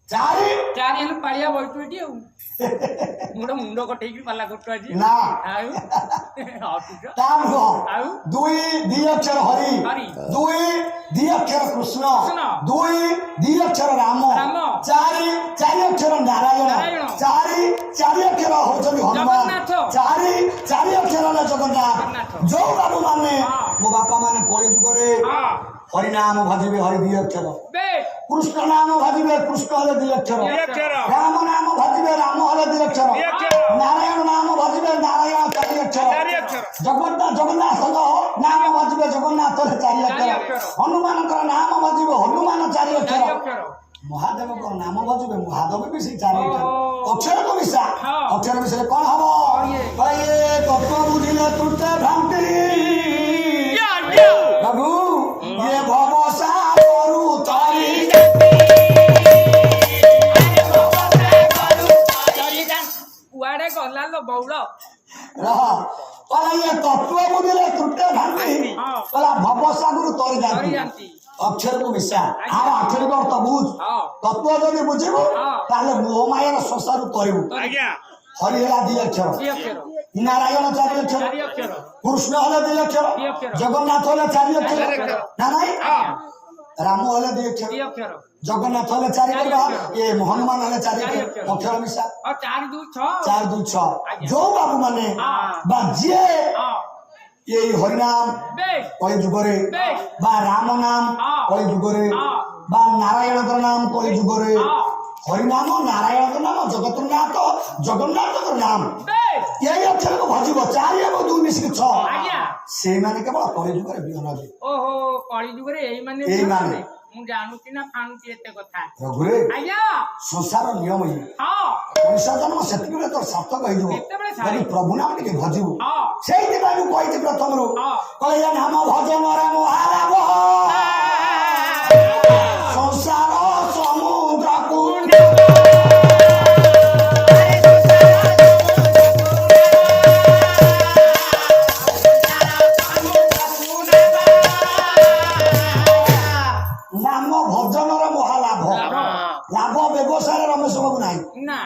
ଚାରି ଚାରି ହେଲେ ପାଳିଆ ବଇଛୁ ଏଠି ଆଉ ଗୋଟେ ମୁଣ୍ଡ କଟେଇକି ପାଲା କରୁଛୁ ଆଜି ନା ଆଉ ହସୁଛ ତା ନୁହଁ ଆଉ ଦୁଇ ଦି ଅକ୍ଷର ହରି ହରି ଦୁଇ ଦି ଅକ୍ଷର କୃଷ୍ଣ କୃଷ୍ଣ ଦୁଇ ଦି ଅକ୍ଷର ରାମ ରାମ ଚାରି ଚାରି ଅକ୍ଷର ନାରାୟଣ ନାରାୟଣ ଚାରି ଚାରି ଅକ୍ଷର ହଉଛନ୍ତି ହନୁମାନ ଜଗନ୍ନାଥ ଚାରି ଚାରି ଅକ୍ଷର ହେଲା ଜଗନ୍ନାଥ ଜଗନ୍ନାଥ ଯୋଉ ବାବୁ ମାନେ ହଁ। ମୋ ବାପା ମାନେ କଳି ଯୁଗରେ ହଁ ହରିନାମ ଭଜିବେ ହରି ଦି ଅକ୍ଷର ବେଶ କୃଷ୍ଣ ନାମ ଭଜିବେ କୃଷ୍ଣ ହେଲେ ଦି ଅକ୍ଷର ଦି ଅକ୍ଷର ରାମ ନାମ ଭଜିବେ ରାମ ହେଲେ ଦି ଅକ୍ଷର ନାରାୟଣ ନାମ ଭଜିବେ ନାରାୟଣ ଚାରି ଅକ୍ଷର ଜଗନ୍ନାଥଙ୍କ ନାମ ଭଜିବେ ଜଗନ୍ନାଥ ହେଲେ ଚାରି ଅକ୍ଷର ହନୁମାନଙ୍କର ନାମ ଭଜିବେ ହନୁମାନ ଚାରି ଅକ୍ଷର ମହାଦେବଙ୍କର ନାମ ଭଜିବେ ମହାଦେବ ବି ସେଇ ଚାରି ଅକ୍ଷର ଅକ୍ଷରକୁ ମିଶା ଅକ୍ଷର ମିଶାରେ କଣ ହବ ତତ୍ଵ ବୁଝିଲେ ତୁଟେ ଭ୍ରାନ୍ତି ପ୍ରଭୁ ଇଏ ଭବସା କରୁ ତରି କୁଆଡେ ଗଲା ଲୋ ବଉଳ ରହ କହିଲା ଇଏ ତତ୍ଵ ବୁଝିଲେ ତୁଟେ ଭ୍ରାନ୍ତି କହିଲା ଭବସାଗରୁ ତରି ଯାନ୍ତି ଅକ୍ଷରକୁ ମିଶା ଆର ଆକ୍ଷରିକ ଅର୍ଥ ବୁଝ ତତ୍ଵ ଯଦି ବୁଝିବୁ ତାହେଲେ ମୋହମାୟାର ଶୋଷାରୁ ତରିବୁ ହରି ହେଲା ଦି ଅକ୍ଷର ନାରାୟଣ ଚାରି ଅକ୍ଷର କୃଷ୍ଣ ହେଲେ ଦି ଅକ୍ଷର ଜଗନ୍ନାଥ ହେଲେ ଚାରି ଅକ୍ଷର ନା ନାଇଁ ରାମ ହେଲେ ଦି ଅକ୍ଷର ଜଗନ୍ନାଥ ହେଲେ ଚାରି ଅକ୍ଷର ଏ ହନୁମାନ ହେଲେ ଚାରି ଅକ୍ଷର ମିଶା ଚାରି ଦୁଇ ଛଅ ଯୋଉ ବାବୁ ମାନେ ବା ଯିଏ এই হরিনাম কলি যুগরে বা রাম নাম কলি যুগরে বা নারায়ণর নাম কলি যুগরে হরিনাম নারায়ণর নাম জগন্নাথ জগন্নাথর নাম এই অক্ষরকে ভজিব চারি এবং দুই মিশিকি ছ সেইমানে কেবল কলি যুগরে বিহন হবে ওহো কলি যুগরে এইমানে ମୁଁ ଜାଣୁଛି ନା ଫାଣୁଛି ଏତେ କଥା ରଘୁରେ ଆଜ୍ଞା ସଂସାର ନିୟମ ଇଏ ହଁ ମଣିଷ ଜନ୍ମ ସେତିକି ତୋର ସାର୍ଥକ ହେଇଯିବ ଯଦି ପ୍ରଭୁ ନାମ ଟିକେ ଭଜିବୁ ହଁ ସେଇଥିପାଇଁ ମୁଁ କହିଛି ପ୍ରଥମରୁ କହିଲେ ନାମ ଭଜନରେ ମହାଲାଭ ସଂସାର ସମୁଦ୍ରକୁ ନାମ ଭଜନର ମହାଲାଭ ଲାଭ ବ୍ୟବସାୟରେ ରମେଶ ବାବୁ ନାହିଁ ନା